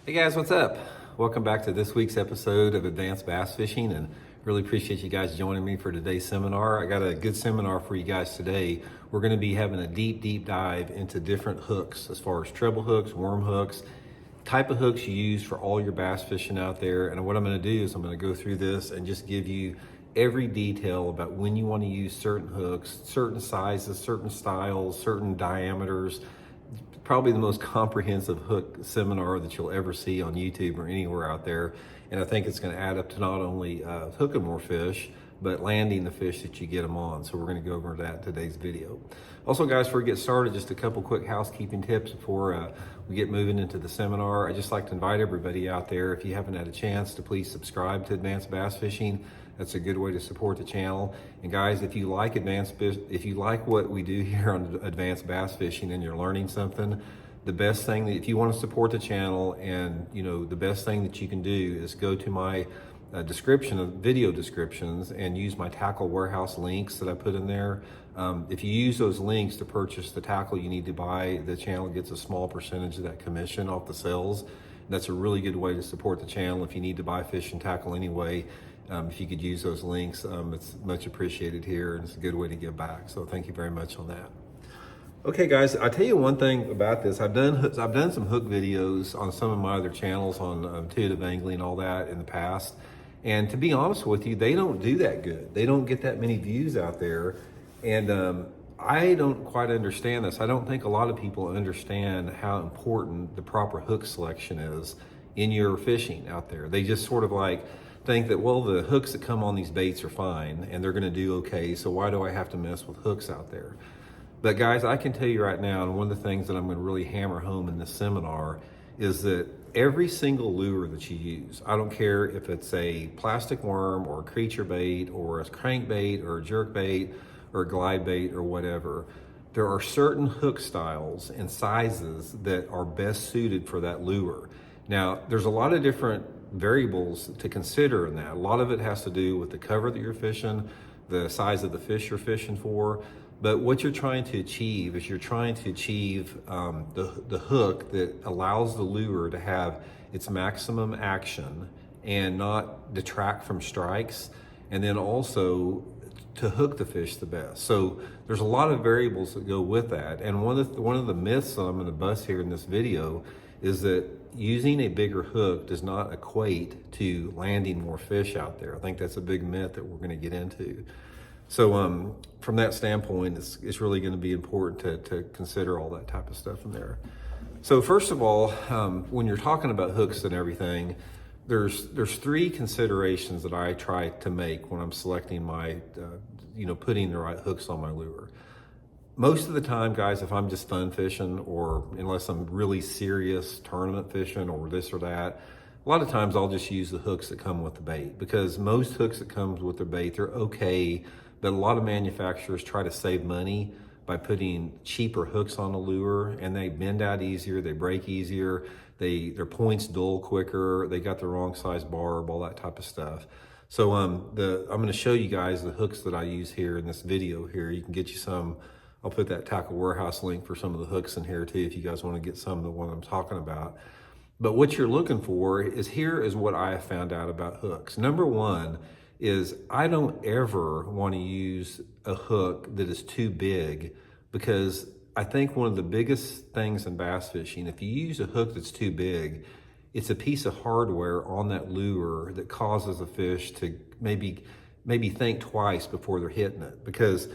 Hey guys, what's up? Welcome back to this week's episode of Advanced Bass Fishing, and really appreciate you guys joining me for today's seminar. I got a good seminar for you guys today. We're going to be having a deep dive into different hooks as far as treble hooks, worm hooks, type of hooks you use for all your bass fishing out there. And what I'm going to do is I'm going to go through this and just give you every detail about when you want to use certain hooks, certain sizes, certain styles, certain diameters. Probably the most comprehensive hook seminar that you'll ever see on YouTube or anywhere out there. And I think it's going to add up to not only hooking more fish, but landing the fish that you get them on. So we're going to go over that in today's video. Also, guys, before we get started, just a couple quick housekeeping tips before we get moving into the seminar. I just like to invite everybody out there, if you haven't had a chance, to please subscribe to Advanced Bass Fishing. That's a good way to support the channel. And guys, if you like what we do here on Advanced Bass Fishing and you're learning something, the best thing that, if you want to support the channel, and the best thing that you can do is go to my description of video descriptions and use my tackle warehouse links that I put in there. If you use those links to purchase the tackle you need to buy, the channel gets a small percentage of that commission off the sales. That's a really good way to support the channel. If you need to buy fish and tackle anyway, if you could use those links, it's much appreciated here, and it's a good way to give back. So thank you very much on that. Okay, guys, I'll tell you one thing about this. I've done some hook videos on some of my other channels on intuitive angling and all that in the past. And to be honest with you, they don't do that good. They don't get that many views out there. And I don't quite understand this. I don't think a lot of people understand how important the proper hook selection is in your fishing out there. They just sort of like think that, well, the hooks that come on these baits are fine and they're going to do okay, so why do I have to mess with hooks out there? But guys, I can tell you right now, and one of the things that I'm going to really hammer home in this seminar is that every single lure that you use, I don't care if it's a plastic worm or a creature bait or a crankbait or a jerk bait or a glide bait or whatever, there are certain hook styles and sizes that are best suited for that lure. Now, there's a lot of different variables to consider in that. A lot of it has to do with the cover that you're fishing, the size of the fish you're fishing for. But what you're trying to achieve is the hook that allows the lure to have its maximum action and not detract from strikes, and then also to hook the fish the best. So there's a lot of variables that go with that. And one of the myths that I'm going to bust here in this video is that using a bigger hook does not equate to landing more fish out there. I think that's a big myth that we're going to get into. So from that standpoint, it's really going to be important to consider all that type of stuff in there. So first of all, when you're talking about hooks and everything, there's three considerations that I try to make when I'm selecting my, putting the right hooks on my lure. Most of the time, guys, if I'm just fun fishing, or unless I'm really serious tournament fishing or this or that, a lot of times I'll just use the hooks that come with the bait, because most hooks that comes with their bait, they're okay, but a lot of manufacturers try to save money by putting cheaper hooks on the lure, and they bend out easier, they break easier, their points dull quicker, they got the wrong size barb, all that type of stuff. So I'm going to show you guys the hooks that I use here in this video here. You can get you some. I'll put that tackle warehouse link for some of the hooks in here too, if you guys want to get some of the one I'm talking about. But what you're looking for is what I have found out about hooks. Number one is, I don't ever want to use a hook that is too big, because I think one of the biggest things in bass fishing, if you use a hook that's too big, it's a piece of hardware on that lure that causes a fish to maybe think twice before they're hitting it. Because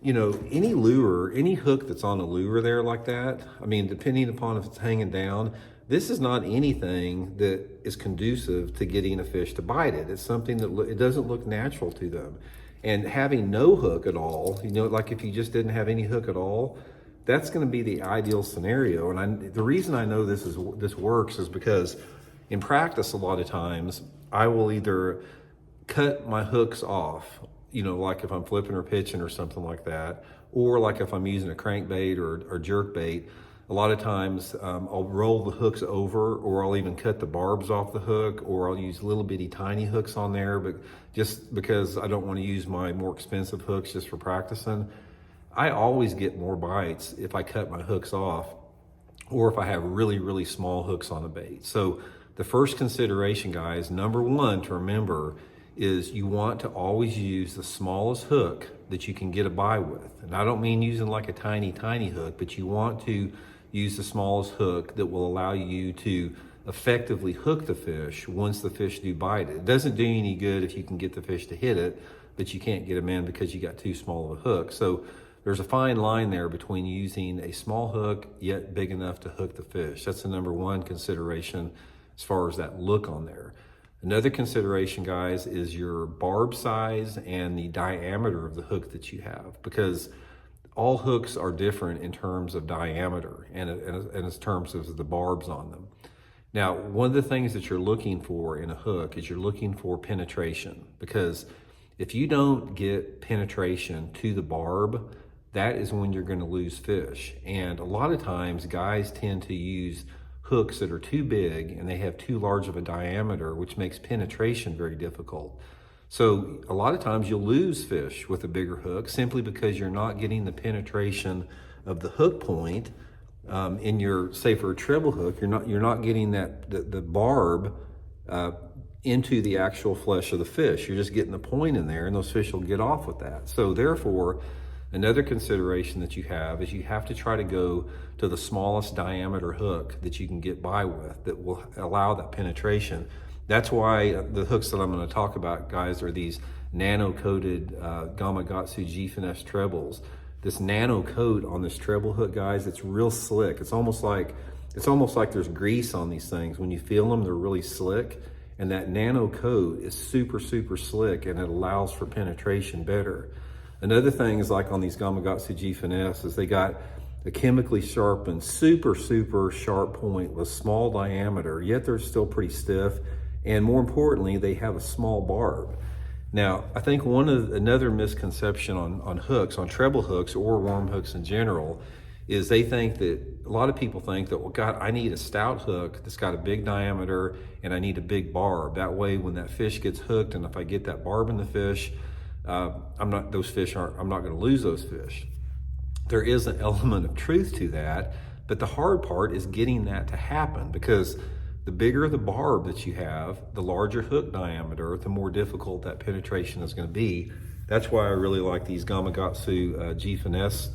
any lure, any hook that's on a lure there like that, I mean, depending upon if it's hanging down, this is not anything that is conducive to getting a fish to bite it. It's something that it doesn't look natural to them. And having no hook at all, like if you just didn't have any hook at all, that's going to be the ideal scenario. And the reason I know this works is because in practice, a lot of times I will either cut my hooks off, like if I'm flipping or pitching or something like that, or like if I'm using a crankbait or jerk bait. A lot of times I'll roll the hooks over, or I'll even cut the barbs off the hook, or I'll use little bitty tiny hooks on there, but just because I don't want to use my more expensive hooks just for practicing. I always get more bites if I cut my hooks off or if I have really, really small hooks on the bait. So the first consideration, guys, number one to remember is you want to always use the smallest hook that you can get a buy with. And I don't mean using like a tiny, tiny hook, but you want to use the smallest hook that will allow you to effectively hook the fish once the fish do bite it. It doesn't do you any good if you can get the fish to hit it, but you can't get them in because you got too small of a hook. So there's a fine line there between using a small hook yet big enough to hook the fish. That's the number one consideration as far as that look on there. Another consideration, guys, is your barb size and the diameter of the hook that you have, because all hooks are different in terms of diameter and in terms of the barbs on them. Now, one of the things that you're looking for in a hook is you're looking for penetration, because if you don't get penetration to the barb, that is when you're going to lose fish. And a lot of times guys tend to use hooks that are too big and they have too large of a diameter, which makes penetration very difficult. So a lot of times you'll lose fish with a bigger hook simply because you're not getting the penetration of the hook point in your, say for a treble hook, you're not getting the barb into the actual flesh of the fish. You're just getting the point in there, and those fish will get off with that. So therefore, another consideration that you have is you have to try to go to the smallest diameter hook that you can get by with that will allow that penetration. That's why the hooks that I'm going to talk about, guys, are these nano-coated Gamakatsu G-Finesse trebles. This nano coat on this treble hook, guys, it's real slick. It's almost like there's grease on these things. When you feel them, they're really slick. And that nano coat is super, super slick, and it allows for penetration better. Another thing is, like on these Gamakatsu G-Finesse, is they got a chemically sharpened, super, super sharp point with small diameter, yet they're still pretty stiff. And more importantly, they have a small barb. Now, I think another misconception on hooks, on treble hooks or worm hooks in general, is they think that, a lot of people think that, well, God, I need a stout hook that's got a big diameter and I need a big barb. That way, when that fish gets hooked, and if I get that barb in the fish, I'm not going to lose those fish. There is an element of truth to that, but the hard part is getting that to happen, because the bigger the barb that you have, the larger hook diameter, the more difficult that penetration is going to be. That's why I really like these Gamakatsu G-Finesse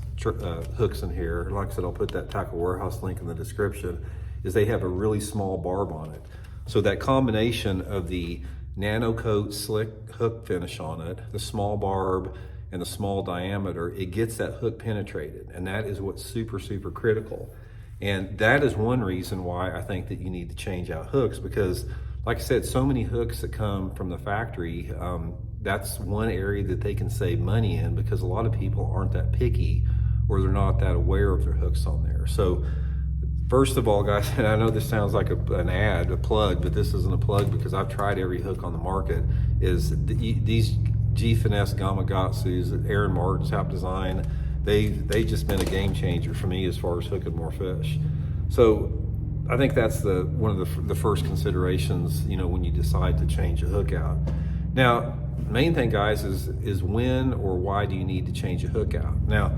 hooks in here. Like I said, I'll put that Tackle Warehouse link in the description, is they have a really small barb on it. So that combination of the nano coat slick hook finish on it, the small barb, and the small diameter, it gets that hook penetrated. And that is what's super, super critical. And that is one reason why I think that you need to change out hooks, because like I said, so many hooks that come from the factory, that's one area that they can save money in, because a lot of people aren't that picky, or they're not that aware of their hooks on there. So first of all, guys, and I know this sounds like an ad, a plug, but this isn't a plug because I've tried every hook on the market, is these G-Finesse Gamakatsus that Aaron Martin's helped design. They've just been a game changer for me as far as hooking more fish. So I think that's one of the first considerations, when you decide to change a hook out. Now, the main thing, guys, is when or why do you need to change a hook out? Now,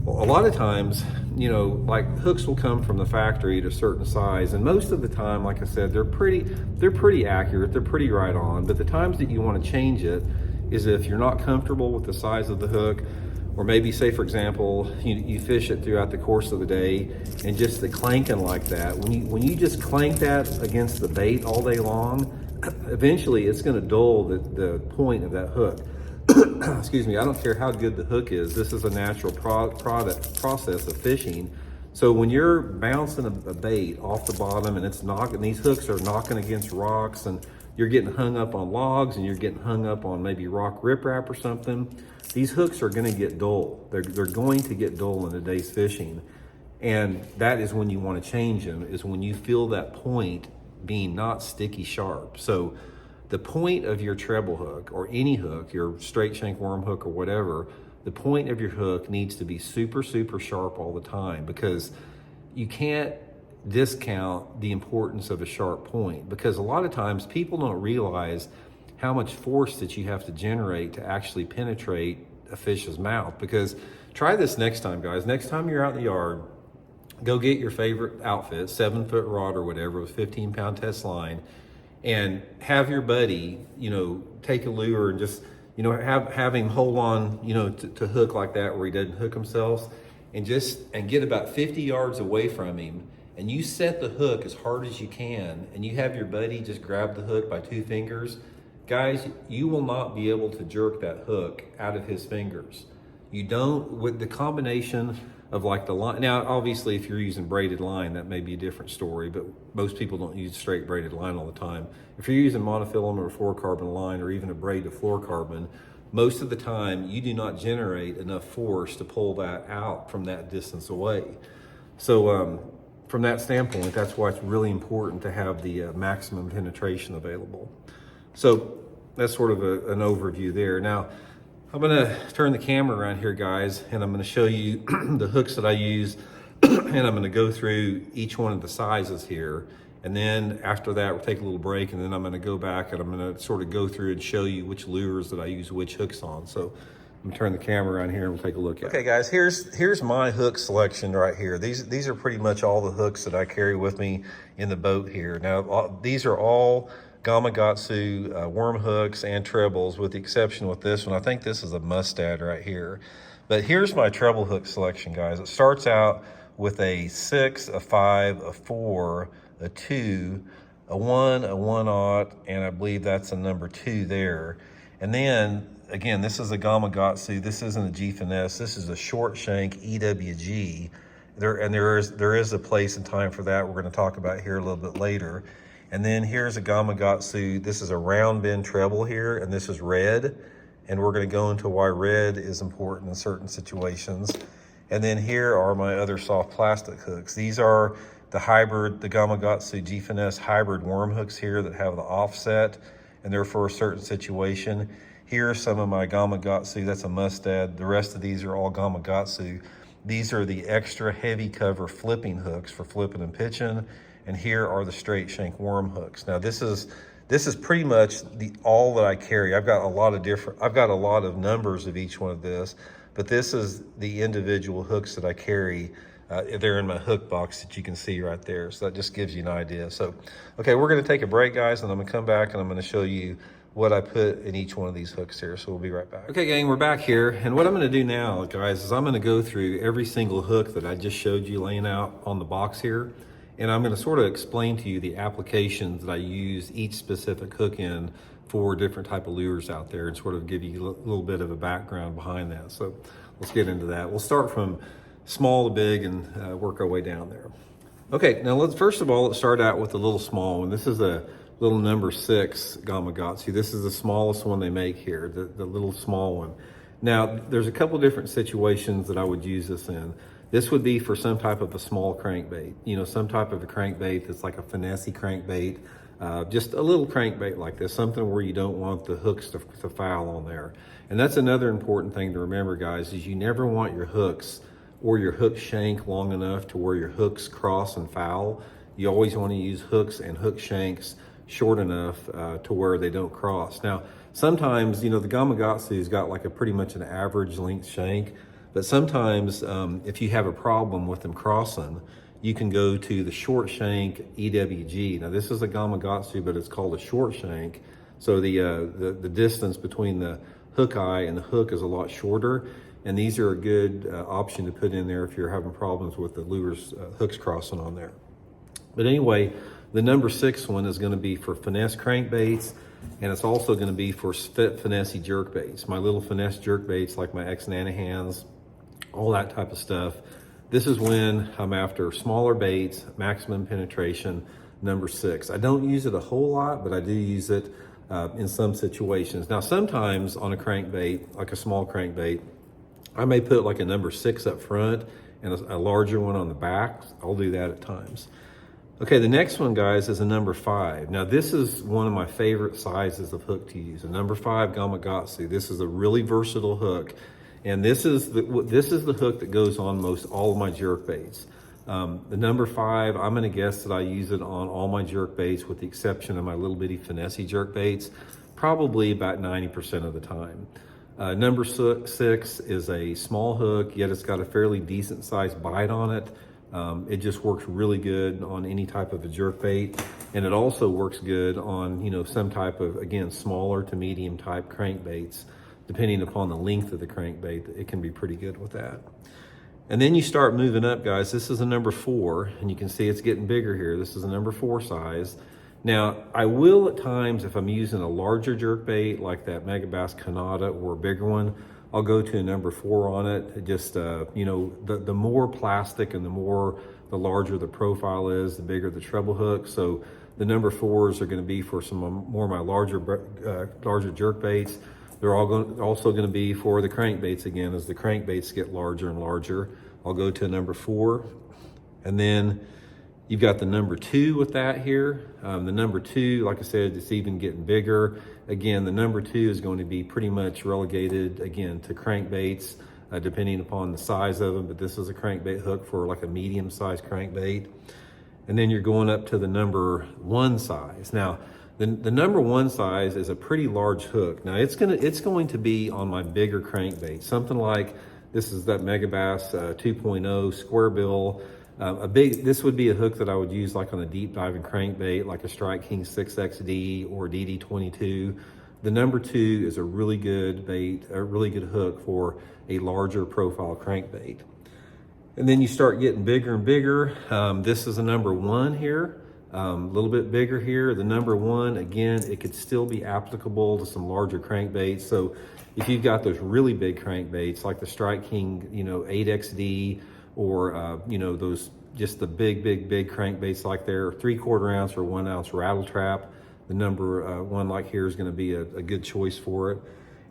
a lot of times, like hooks will come from the factory at a certain size, and most of the time, like I said, they're pretty accurate, they're pretty right on. But the times that you want to change it is if you're not comfortable with the size of the hook, or maybe, say for example, you fish it throughout the course of the day, and just the clanking like that, when you just clank that against the bait all day long, eventually it's going to dull the point of that hook. Excuse me, I don't care how good the hook is. This is a natural process of fishing. So when you're bouncing a bait off the bottom and it's knocking, these hooks are knocking against rocks, and you're getting hung up on logs, and you're getting hung up on maybe rock riprap or something, these hooks are going to get dull. They're going to get dull in today's fishing. And that is when you want to change them, is when you feel that point being not sticky sharp. So the point of your treble hook, or any hook, your straight shank worm hook or whatever, the point of your hook needs to be super, super sharp all the time, because you can't discount the importance of a sharp point, because a lot of times people don't realize how much force that you have to generate to actually penetrate a fish's mouth. Because try this next time, guys. Next time you're out in the yard go get your favorite outfit, 7-foot rod or whatever, with 15-pound test line, and have your buddy, take a lure and just, have him hold on, to hook like that where he doesn't hook himself, and get about 50 yards away from him, and you set the hook as hard as you can, and you have your buddy just grab the hook by 2 fingers. Guys, you will not be able to jerk that hook out of his fingers. You don't, with the combination of like the line. Now, obviously, if you're using braided line, that may be a different story, but most people don't use straight braided line all the time. If you're using monofilament or fluorocarbon line, or even a braid to fluorocarbon, most of the time you do not generate enough force to pull that out from that distance away. So from that standpoint, that's why it's really important to have the maximum penetration available. So that's sort of an overview there. Now, I'm gonna turn the camera around here, guys, and I'm gonna show you the hooks that I use, and I'm gonna go through each one of the sizes here. And then after that, we'll take a little break, and then I'm gonna go back and I'm gonna sort of go through and show you which lures that I use which hooks on. So I'm gonna turn the camera around here and we'll take a look at it. Okay, guys, here's my hook selection right here. These are pretty much all the hooks that I carry with me in the boat here. Now, these are all Gamakatsu worm hooks and trebles, with the exception with this one. I think this is a mustad right here. But here's my treble hook selection, guys. It starts out with a 6, a 5, a 4, a 2, a 1, a 1/0, and I believe that's a number 2 there. And then, again, this is a Gamakatsu. This isn't a G Finesse. This is a short shank EWG. There is a place and time for that we're going to talk about here a little bit later. And then here's a Gamakatsu. This is a round bend treble here, and this is red. And we're going to go into why red is important in certain situations. And then here are my other soft plastic hooks. These are the hybrid, the Gamakatsu G Finesse hybrid worm hooks here that have the offset, and they're for a certain situation. Here are some of my Gamakatsu. That's a mustad. The rest of these are all Gamakatsu. These are the extra heavy cover flipping hooks for flipping and pitching. And here are the straight shank worm hooks. Now this is pretty much all that I carry. I've got a lot of numbers of each one of this, but this is the individual hooks that I carry. They're in my hook box that you can see right there. So that just gives you an idea. So, okay, we're gonna take a break, guys, and I'm gonna come back and I'm gonna show you what I put in each one of these hooks here. So we'll be right back. Okay, gang, we're back here. And what I'm gonna do now, guys, is I'm gonna go through every single hook that I just showed you laying out on the box here. And I'm gonna sort of explain to you the applications that I use each specific hook in for different type of lures out there, and sort of give you a little bit of a background behind that. So let's get into that. We'll start from small to big and work our way down there. Okay, now let's start out with the little small one. This is a little number 6 Gamakatsu. This is the smallest one they make here, the little small one. Now, there's a couple different situations that I would use this in. This would be for some type of a small crankbait, some type of a crankbait that's like a finesse crankbait, just a little crankbait like this, something where you don't want the hooks to foul on there. And that's another important thing to remember, guys, is you never want your hooks or your hook shank long enough to where your hooks cross and foul. You always want to use hooks and hook shanks short enough to where they don't cross. Now, sometimes, the Gamakatsu's got like a pretty much an average length shank. But sometimes if you have a problem with them crossing, you can go to the short shank EWG. Now this is a Gamakatsu, but it's called a short shank. So the distance between the hook eye and the hook is a lot shorter. And these are a good option to put in there if you're having problems with the lures, hooks crossing on there. But anyway, the number 6 one is gonna be for finesse crankbaits, and it's also gonna be for finesse jerkbaits. My little finesse jerkbaits like my X-Nanohands, all that type of stuff. This is when I'm after smaller baits, maximum penetration, number 6. I don't use it a whole lot, but I do use it in some situations. Now, sometimes on a crankbait, like a small crankbait, I may put like a number 6 up front and a larger one on the back. I'll do that at times. Okay, the next one, guys, is a number 5. Now, this is one of my favorite sizes of hook to use, a number 5 Gamakatsu. This is a really versatile hook. And this is the hook that goes on most all of my jerk baits. The number 5, I'm gonna guess that I use it on all my jerk baits with the exception of my little bitty finesse jerk baits, probably about 90% of the time. Number 6 is a small hook, yet it's got a fairly decent sized bite on it. It just works really good on any type of a jerk bait. And it also works good on, some type of, again, smaller to medium type crankbaits. Depending upon the length of the crankbait, it can be pretty good with that. And then you start moving up, guys. This is a number 4, and you can see it's getting bigger here. This is a number 4 size. Now, I will at times, if I'm using a larger jerkbait like that Megabass Canada or a bigger one, I'll go to a number 4 on it. Just, the more plastic and the larger the profile is, the bigger the treble hook. So the number 4s are going to be for some more of my larger jerkbaits. They're also going to be for the crankbaits again. As the crankbaits get larger and larger, I'll go to a number 4. And then you've got the number 2 with that here. The number 2, like I said, it's even getting bigger. Again, the number 2 is going to be pretty much relegated, again, to crankbaits, depending upon the size of them. But this is a crankbait hook for like a medium-sized crankbait. And then you're going up to the number 1 size. Now, the number 1 size is a pretty large hook. Now it's going to be on my bigger crankbait, something like this is that Megabass 2.0 square bill. This would be a hook that I would use like on a deep diving crankbait, like a Strike King 6XD or DD22. The number 2 is a really good bait, a really good hook for a larger profile crankbait. And then you start getting bigger and bigger. This is a number 1 here. A little bit bigger here. The number 1, again, it could still be applicable to some larger crankbaits. So if you've got those really big crankbaits like the Strike King, 8XD, or those just the big crankbaits like their 3/4 ounce or 1 ounce rattle trap, the number 1 like here is going to be a good choice for it.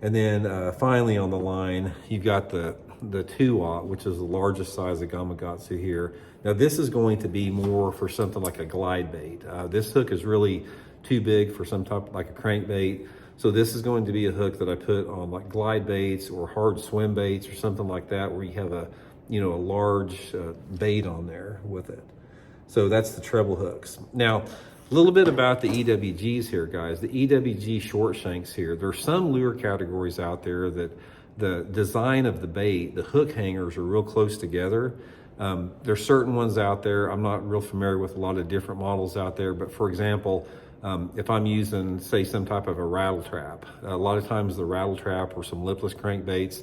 And then finally on the line, you've got the 2-aught, which is the largest size of Gamakatsu here. Now this is going to be more for something like a glide bait. This hook is really too big for some type like a crankbait. So this is going to be a hook that I put on like glide baits or hard swim baits or something like that, where you have a large bait on there with it. So that's the treble hooks. Now, a little bit about the EWGs here, guys. The EWG short shanks here. There's some lure categories out there that the design of the bait, the hook hangers are real close together. There's certain ones out there. I'm not real familiar with a lot of different models out there, but for example, if I'm using, say, some type of a rattle trap, a lot of times the rattle trap or some lipless crankbaits,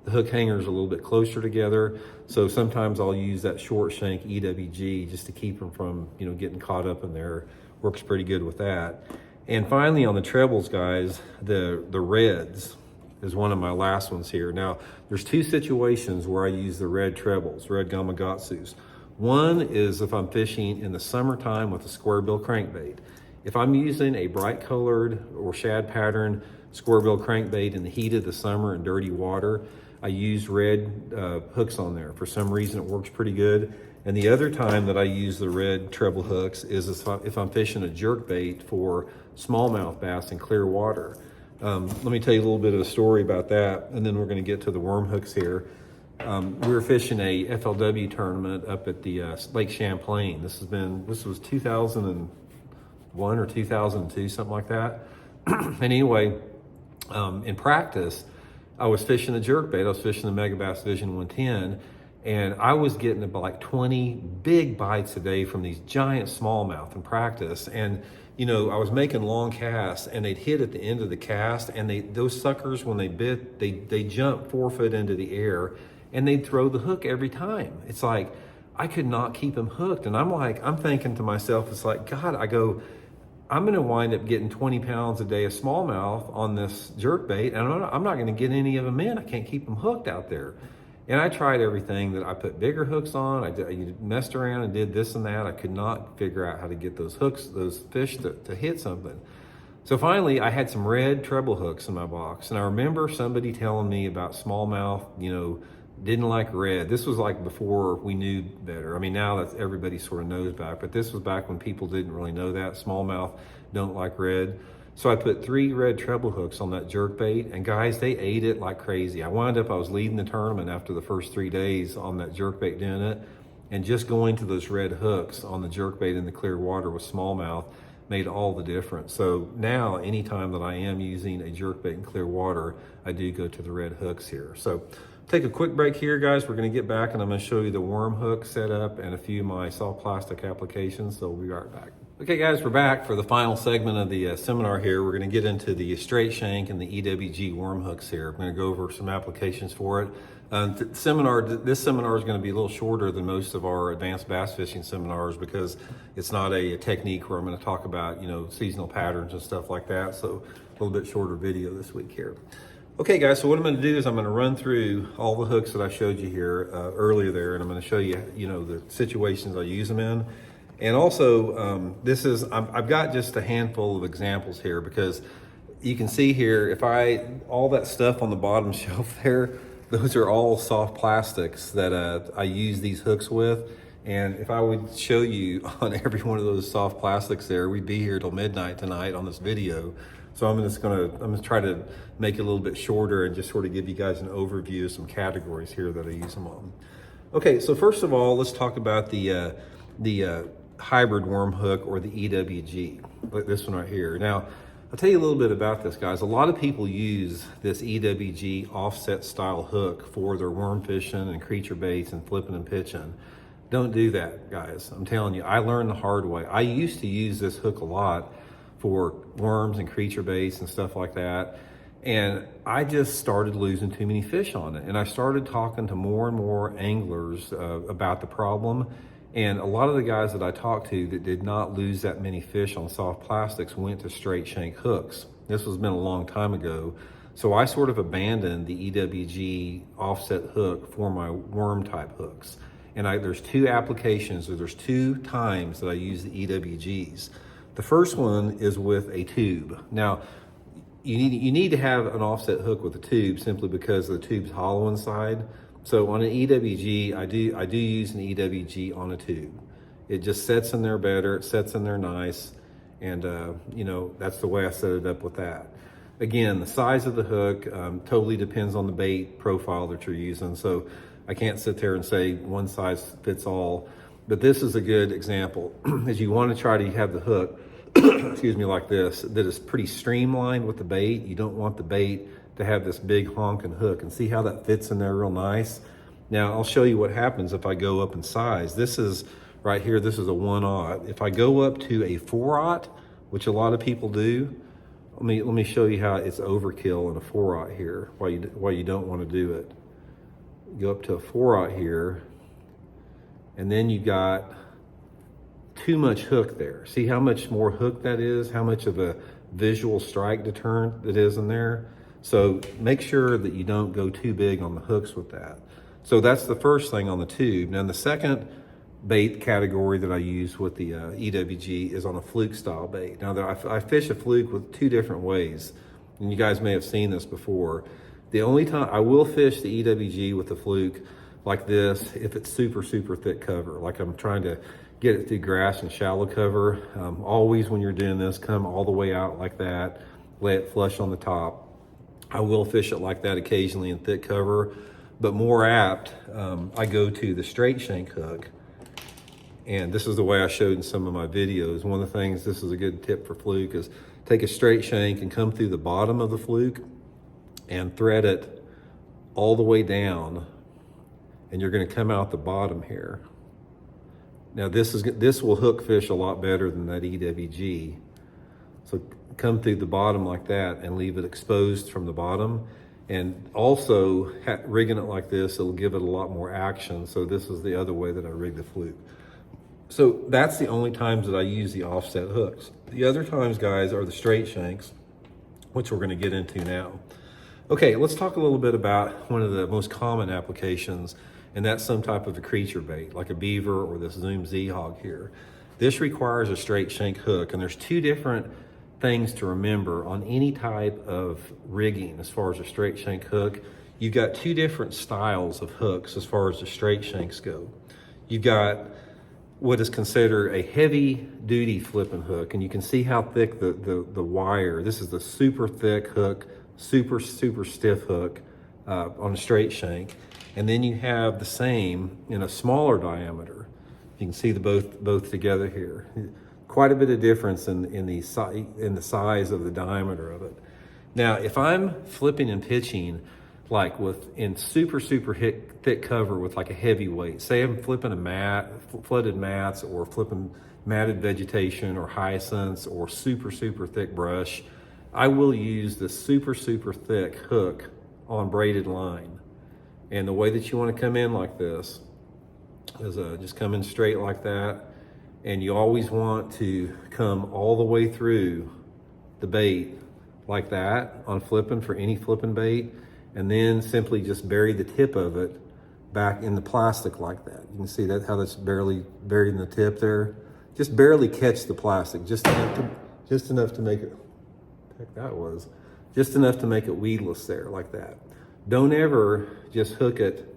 the hook hangers are a little bit closer together. So sometimes I'll use that short shank EWG just to keep them from, getting caught up in there. Works pretty good with that. And finally on the trebles, guys, the reds is one of my last ones here. Now, there's 2 situations where I use the red trebles, red Gamakatsus. One is if I'm fishing in the summertime with a square bill crankbait. If I'm using a bright colored or shad pattern square bill crankbait in the heat of the summer in dirty water, I use red hooks on there. For some reason, it works pretty good. And the other time that I use the red treble hooks is if I'm fishing a jerk bait for smallmouth bass in clear water. Let me tell you a little bit of a story about that, and then we're going to get to the worm hooks here. We were fishing a FLW tournament up at the Lake Champlain. This was 2001 or 2002, something like that. And anyway, in practice, I was fishing a jerkbait. I was fishing the Megabass Vision 110, and I was getting about like 20 big bites a day from these giant smallmouth in practice. And I was making long casts, and they'd hit at the end of the cast, and those suckers, when they bit, they jump 4 foot into the air, and they'd throw the hook every time. It's like I could not keep them hooked, and I'm thinking to myself, it's like, God, I'm going to wind up getting 20 pounds a day of smallmouth on this jerkbait, and I'm not going to get any of them in. I can't keep them hooked out there. And I tried everything. That I put bigger hooks on. I messed around and did this and that. I could not figure out how to get those fish to hit something. So finally, I had some red treble hooks in my box, and I remember somebody telling me about smallmouth, didn't like red. This was like before we knew better. I mean, now that everybody sort of knows back, but this was back when people didn't really know that. Smallmouth don't like red. So I put 3 red treble hooks on that jerkbait, and guys, they ate it like crazy. I was leading the tournament after the first 3 days on that jerkbait doing it, and just going to those red hooks on the jerkbait in the clear water with smallmouth made all the difference. So now, anytime that I am using a jerkbait in clear water, I do go to the red hooks here. So Take a quick break here, guys. We're gonna get back and I'm gonna show you the worm hook setup and a few of my soft plastic applications, so we'll be right back. Okay guys, we're back for the final segment of the seminar here. We're gonna get into the straight shank and the EWG worm hooks here. I'm gonna go over some applications for it. This seminar is gonna be a little shorter than most of our advanced bass fishing seminars because it's not a technique where I'm gonna talk about, seasonal patterns and stuff like that. So a little bit shorter video this week here. Okay guys, so what I'm gonna do is I'm gonna run through all the hooks that I showed you here earlier there, and I'm gonna show you, the situations I use them in. And also, I've got just a handful of examples here because you can see here, all that stuff on the bottom shelf there, those are all soft plastics that I use these hooks with. And if I would show you on every one of those soft plastics there, we'd be here till midnight tonight on this video. So I'm gonna try to make it a little bit shorter and just sort of give you guys an overview of some categories here that I use them on. Okay, so first of all, let's talk about the hybrid worm hook, or the EWG, like this one right here. Now, I'll tell you a little bit about this, guys. A lot of people use this EWG offset style hook for their worm fishing and creature baits and flipping and pitching. Don't do that, guys. I'm telling you, I learned the hard way. I used to use this hook a lot for worms and creature baits and stuff like that. And I just started losing too many fish on it. And I started talking to more and more anglers about the problem. And a lot of the guys that I talked to that did not lose that many fish on soft plastics went to straight shank hooks. This has been a long time ago. So I sort of abandoned the EWG offset hook for my worm type hooks. And there's two applications, or there's two times that I use the EWGs. The first one is with a tube. Now, you need to have an offset hook with a tube simply because the tube's hollow inside. So on an EWG, I do use an EWG on a tube. It just sets in there better, it sets in there nice, and that's the way I set it up with that. Again, the size of the hook totally depends on the bait profile that you're using, so I can't sit there and say one size fits all, but this is a good example. As you want to try to have the hook, excuse me, like this, that is pretty streamlined with the bait. You don't want the bait to have this big honking hook, and see how that fits in there real nice. Now I'll show you what happens if I go up in size. This is right here, this is a 1/0. If I go up to a 4/0, which a lot of people do, let me show you how it's overkill in a 4/0 here, why you don't want to do it. Go up to a 4/0 here, and then you got too much hook there. See how much more hook that is, how much of a visual strike deterrent that is in there. So make sure that you don't go too big on the hooks with that. So that's the first thing on the tube. Now the second bait category that I use with the EWG is on a fluke style bait. Now I fish a fluke with two different ways, and you guys may have seen this before. The only time I will fish the EWG with the fluke like this, if it's super, super thick cover, like I'm trying to get it through grass and shallow cover. Always when you're doing this, come all the way out like that, lay it flush on the top. I will fish it like that occasionally in thick cover, but more apt, I go to the straight shank hook. And this is the way I showed in some of my videos. One of the things, this is a good tip for fluke, is take a straight shank and come through the bottom of the fluke and thread it all the way down, and you're gonna come out the bottom here. Now this will hook fish a lot better than that EWG. So come through the bottom like that and leave it exposed from the bottom. And also rigging it like this, it'll give it a lot more action. So this is the other way that I rig the fluke. So that's the only times that I use the offset hooks. The other times, guys, are the straight shanks, which we're gonna get into now. Okay, let's talk a little bit about one of the most common applications, and that's some type of a creature bait, like a beaver or this Zoom Z-Hog here. This requires a straight shank hook, and there's two different things to remember on any type of rigging as far as a straight shank hook. You've got two different styles of hooks as far as the straight shanks go. You've got what is considered a heavy duty flipping hook, and you can see how thick the wire, this is the super thick hook, super stiff hook on a straight shank. And then you have the same in a smaller diameter. You can see the both together here. Quite a bit of difference in the size of the diameter of it. Now, if I'm flipping and pitching like in super thick cover with like a heavy weight. Say I'm flipping flooded mats, or flipping matted vegetation or hyacinths or super thick brush. I will use the super thick hook on braided line. And the way that you want to come in like this is just come in straight like that. And you always want to come all the way through the bait like that on flipping, for any flipping bait, and then simply just bury the tip of it back in the plastic like that. You can see that how that's barely buried in the tip there. Just barely catch the plastic, just enough to make it, heck that was, just enough to make it weedless there like that. Don't ever just hook it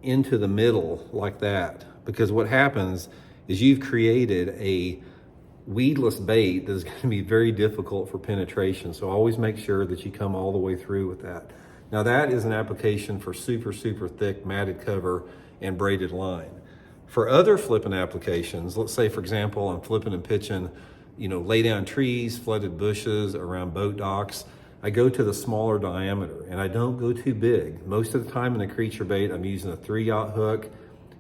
into the middle like that, because what happens is you've created a weedless bait that is going to be very difficult for penetration. So always make sure that you come all the way through with that. Now that is an application for super thick matted cover and braided line. For other flipping applications, let's say for example, I'm flipping and pitching, lay down trees, flooded bushes around boat docks, I go to the smaller diameter and I don't go too big. Most of the time in a creature bait, I'm using a 3/0 hook.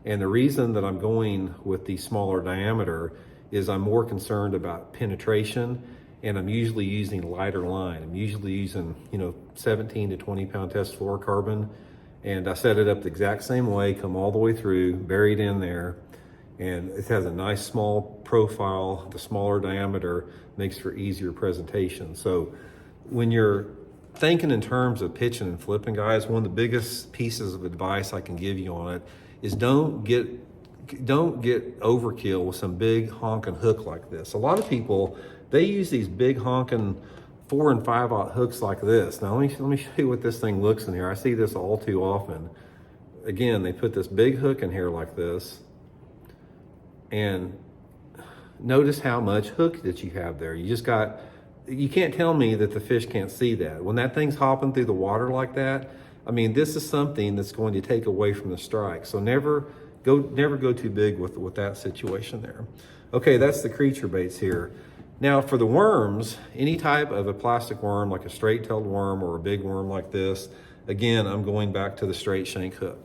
And the reason that I'm going with the smaller diameter is I'm more concerned about penetration, and I'm usually using lighter line. I'm usually using, 17 to 20 pound test fluorocarbon, and I set it up the exact same way, come all the way through, buried in there, and it has a nice small profile. The smaller diameter makes for easier presentation. So when you're thinking in terms of pitching and flipping, guys, one of the biggest pieces of advice I can give you on it is don't get overkill with some big honking hook like this. A lot of people, they use these big honking 4 and 5/0 hooks like this. Now let me show you what this thing looks in here. I see this all too often. Again, they put this big hook in here like this, and notice how much hook that you have there. You can't tell me that the fish can't see that. When that thing's hopping through the water like that, I mean, this is something that's going to take away from the strike. So never go too big with that situation there. Okay, that's the creature baits here. Now for the worms, any type of a plastic worm, like a straight-tailed worm or a big worm like this, again, I'm going back to the straight shank hook.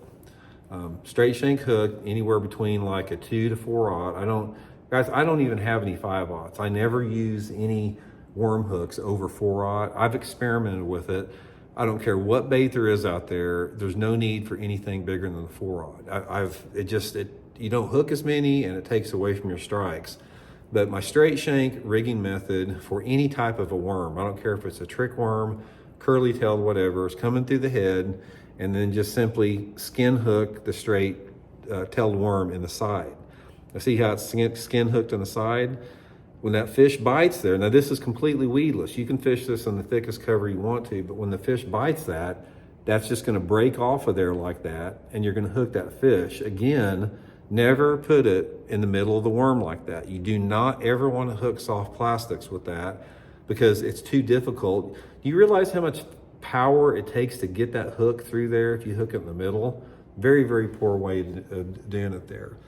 Straight shank hook, anywhere between like a 2 to 4/0. I don't even have any 5/0s. I never use any worm hooks over 4/0. I've experimented with it. I don't care what bait there is out there. There's no need for anything bigger than the 4/0. You don't hook as many, and it takes away from your strikes. But my straight shank rigging method for any type of a worm, I don't care if it's a trick worm, curly-tailed, whatever, it's coming through the head, and then just simply skin hook the straight tailed worm in the side. Now see how it's skin hooked on the side? When that fish bites there, now this is completely weedless. You can fish this on the thickest cover you want to, but when the fish bites that's just gonna break off of there like that, and you're gonna hook that fish. Again, never put it in the middle of the worm like that. You do not ever wanna hook soft plastics with that, because it's too difficult. Do you realize how much power it takes to get that hook through there if you hook it in the middle? Very poor way of doing it there.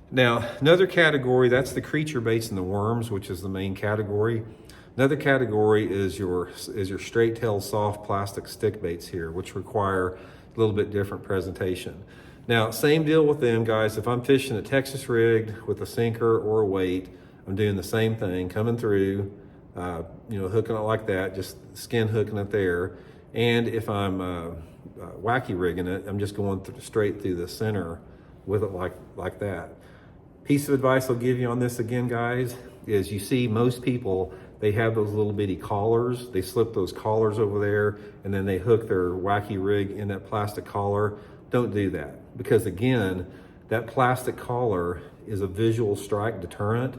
Now, another category, that's the creature baits and the worms, which is the main category. Another category is your straight-tailed soft plastic stick baits here, which require a little bit different presentation. Now, same deal with them, guys. If I'm fishing a Texas rig with a sinker or a weight, I'm doing the same thing, coming through, hooking it like that, just skin hooking it there. And if I'm wacky rigging it, I'm just going straight through the center with it like that. Piece of advice I'll give you on this again, guys, is you see most people, they have those little bitty collars. They slip those collars over there, and then they hook their wacky rig in that plastic collar. Don't do that, because again, that plastic collar is a visual strike deterrent.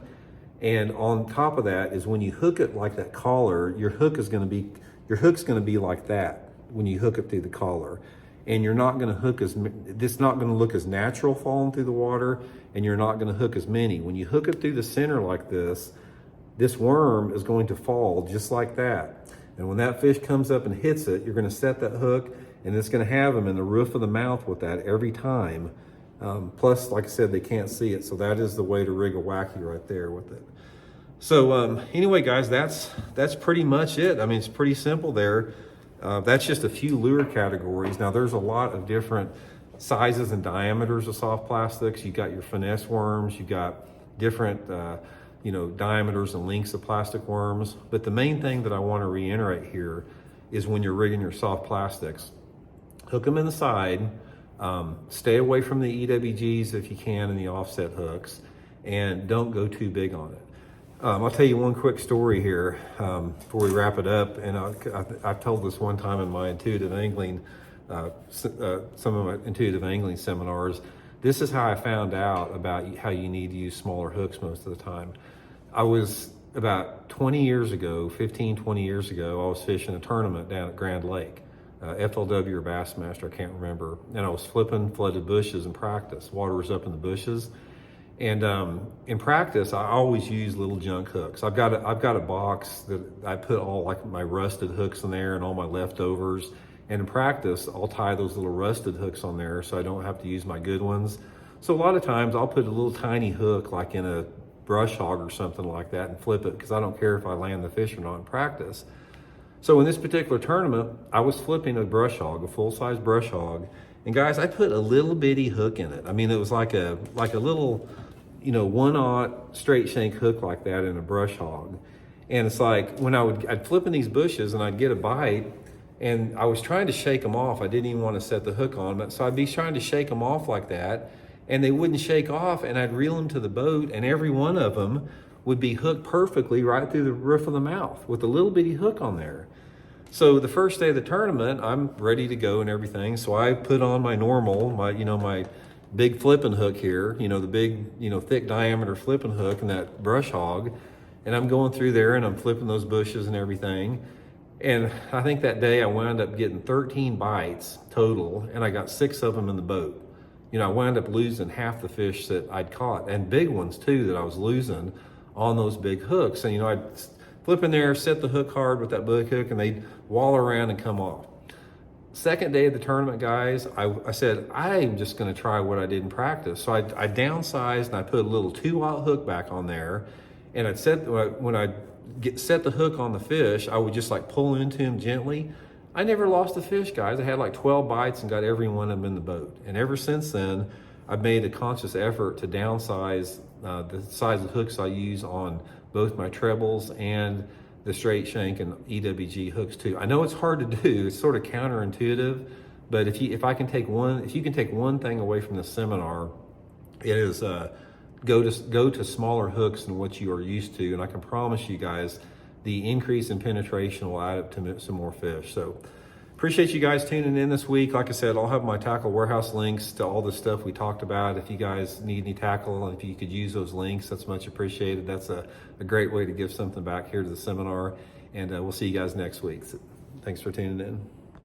And on top of that is when you hook it like that collar, your hook's gonna be like that when you hook it through the collar. And you're not gonna hook it's not gonna look as natural falling through the water, and you're not gonna hook as many. When you hook it through the center like this worm is going to fall just like that. And when that fish comes up and hits it, you're gonna set that hook, and it's gonna have them in the roof of the mouth with that every time. Plus, like I said, they can't see it. So that is the way to rig a wacky right there with it. So anyway, guys, that's pretty much it. I mean, it's pretty simple there. That's just a few lure categories. Now there's a lot of different sizes and diameters of soft plastics. You got your finesse worms, you got different diameters and lengths of plastic worms. But the main thing that I want to reiterate here is when you're rigging your soft plastics, hook them in the side, stay away from the EWGs if you can and the offset hooks, and don't go too big on it. I'll tell you one quick story here before we wrap it up. And I've told this one time in my intuitive angling, some of my intuitive angling seminars. This is how I found out about how you need to use smaller hooks most of the time. I was about 20 years ago, 15, 20 years ago, I was fishing a tournament down at Grand Lake, FLW or Bassmaster, I can't remember. And I was flipping flooded bushes in practice. Water was up in the bushes. And in practice, I always use little junk hooks. I've got a box that I put all like my rusted hooks in there and all my leftovers. And in practice, I'll tie those little rusted hooks on there so I don't have to use my good ones. So a lot of times I'll put a little tiny hook like in a brush hog or something like that and flip it because I don't care if I land the fish or not in practice. So in this particular tournament, I was flipping a brush hog, a full-size brush hog. And guys, I put a little bitty hook in it. I mean, it was like a little, 1/0 straight shank hook like that in a brush hog. And it's like when I'd flip in these bushes and I'd get a bite, and I was trying to shake them off. I didn't even want to set the hook on, but so I'd be trying to shake them off like that, and they wouldn't shake off, and I'd reel them to the boat, and every one of them would be hooked perfectly right through the roof of the mouth with a little bitty hook on there. So the first day of the tournament, I'm ready to go and everything. So I put on my normal, my big flipping hook here, the big, thick diameter flipping hook and that brush hog. And I'm going through there and I'm flipping those bushes and everything. And I think that day I wound up getting 13 bites total, and I got 6 of them in the boat. I wound up losing half the fish that I'd caught, and big ones too that I was losing on those big hooks. And I'd flip in there, set the hook hard with that big hook, and they'd wallow around and come off. Second day of the tournament, guys, I said, I'm just gonna try what I did in practice. So I downsized and I put a little 2/0 hook back on there, and I'd set the hook on the fish, I would just like pull into him gently. I never lost a fish, guys. I had like 12 bites and got every one of them in the boat. And ever since then, I've made a conscious effort to downsize the size of hooks I use on both my trebles and the straight shank and EWG hooks too. I know it's hard to do. It's sort of counterintuitive, but if you can take one thing away from this seminar, it is go to smaller hooks than what you are used to, and I can promise you guys the increase in penetration will add up to some more fish. So appreciate you guys tuning in this week. Like I said, I'll have my tackle warehouse links to all the stuff we talked about. If you guys need any tackle and if you could use those links, that's much appreciated. That's a great way to give something back here to the seminar, and we'll see you guys next week. So thanks for tuning in.